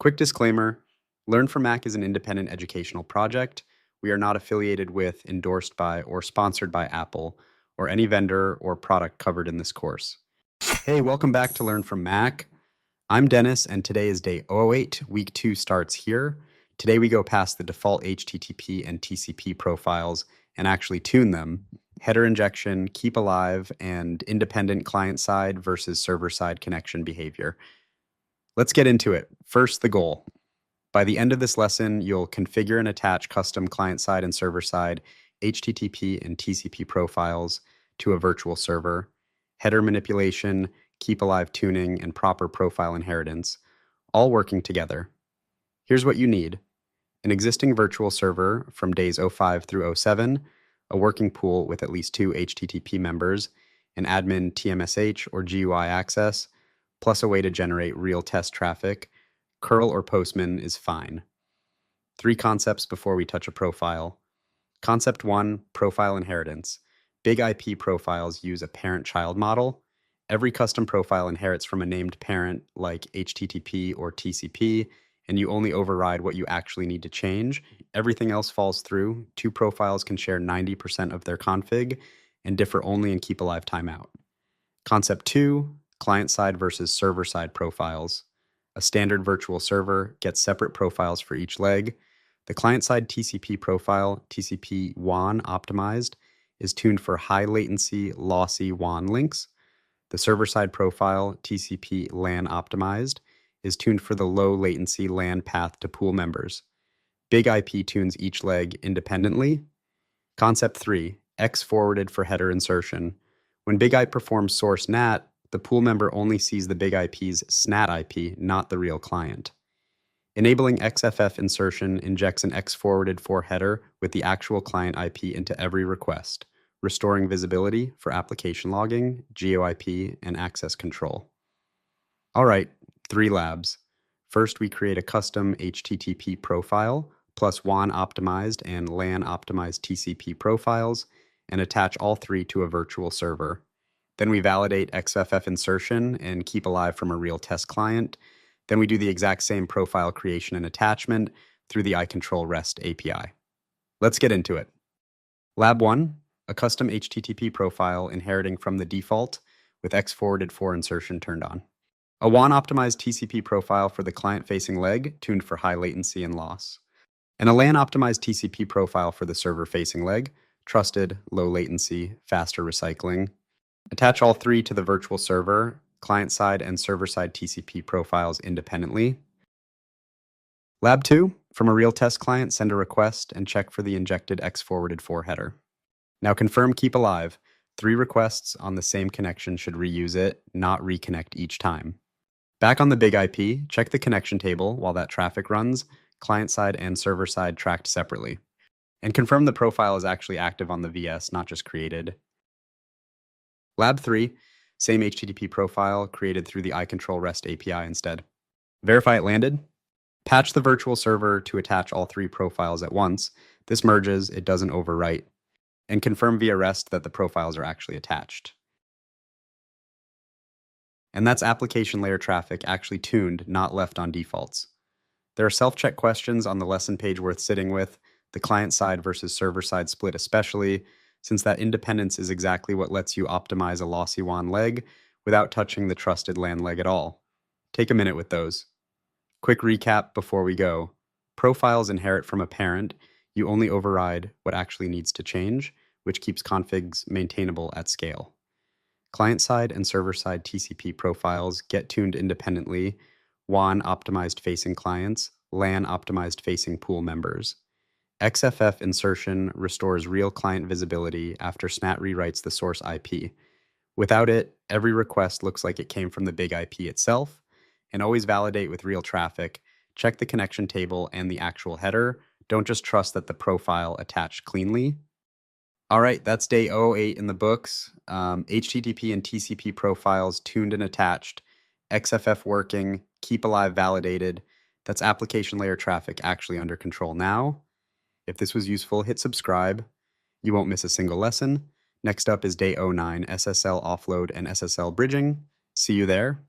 Quick disclaimer, Learn from Mac is an independent educational project. We are not affiliated with, endorsed by, or sponsored by Apple, or any vendor or product covered in this course. Hey, welcome back to Learn from Mac. I'm Dennis, and today is day 008. Week 2 starts here. Today we go past the default HTTP and TCP profiles and actually tune them. Header injection, keep alive, and independent client-side versus server-side connection behavior. Let's get into it. First, the goal. By the end of this lesson, you'll configure and attach custom client-side and server-side HTTP and TCP profiles to a virtual server, header manipulation, keep alive tuning, and proper profile inheritance, all working together. Here's what you need: an existing virtual server from days 05 through 07, a working pool with at least 2 HTTP members, an admin TMSH or GUI access, plus a way to generate real test traffic. Curl or Postman is fine. 3 concepts before we touch a profile. Concept 1, profile inheritance. BIG-IP profiles use a parent-child model. Every custom profile inherits from a named parent like HTTP or TCP, and you only override what you actually need to change. Everything else falls through. 2 profiles can share 90% of their config and differ only in keep alive timeout. Concept 2, client-side versus server-side profiles. A standard virtual server gets separate profiles for each leg. The client-side TCP profile, TCP WAN optimized, is tuned for high latency, lossy WAN links. The server-side profile, TCP LAN optimized, is tuned for the low latency LAN path to pool members. BIG-IP tunes each leg independently. Concept 3, X forwarded for header insertion. When BIG-IP performs source NAT, the pool member only sees the BIG-IP's SNAT IP, not the real client. Enabling XFF insertion injects an X forwarded for header with the actual client IP into every request, restoring visibility for application logging, GeoIP, and access control. All right, 3 labs. First, we create a custom HTTP profile plus WAN optimized and LAN optimized TCP profiles and attach all 3 to a virtual server. Then we validate XFF insertion and keep alive from a real test client. Then we do the exact same profile creation and attachment through the iControl REST API. Let's get into it. Lab 1, a custom HTTP profile inheriting from the default with X forwarded for insertion turned on. A WAN optimized TCP profile for the client-facing leg tuned for high latency and loss. And a LAN optimized TCP profile for the server-facing leg, trusted, low latency, faster recycling. Attach all 3 to the virtual server, client-side and server-side TCP profiles independently. Lab 2, from a real test client, send a request and check for the injected X forwarded for header. Now confirm keep alive. 3 requests on the same connection should reuse it, not reconnect each time. Back on the BIG-IP, check the connection table while that traffic runs, client-side and server-side tracked separately. And confirm the profile is actually active on the VS, not just created. Lab 3, same HTTP profile created through the iControl REST API instead. Verify it landed. Patch the virtual server to attach all 3 profiles at once. This merges, it doesn't overwrite. And confirm via REST that the profiles are actually attached. And that's application layer traffic actually tuned, not left on defaults. There are self-check questions on the lesson page worth sitting with, the client-side versus server-side split especially, since that independence is exactly what lets you optimize a lossy WAN leg without touching the trusted LAN leg at all. Take a minute with those. Quick recap before we go. Profiles inherit from a parent. You only override what actually needs to change, which keeps configs maintainable at scale. Client-side and server-side TCP profiles get tuned independently, WAN optimized facing clients, LAN optimized facing pool members. XFF insertion restores real client visibility after SNAT rewrites the source IP. Without it, every request looks like it came from the BIG-IP itself, and always validate with real traffic. Check the connection table and the actual header. Don't just trust that the profile attached cleanly. All right, that's day 008 in the books. HTTP and TCP profiles tuned and attached, XFF working, keep alive validated. That's application layer traffic actually under control now. If this was useful, hit subscribe. You won't miss a single lesson. Next up is day 09, SSL offload and SSL bridging. See you there.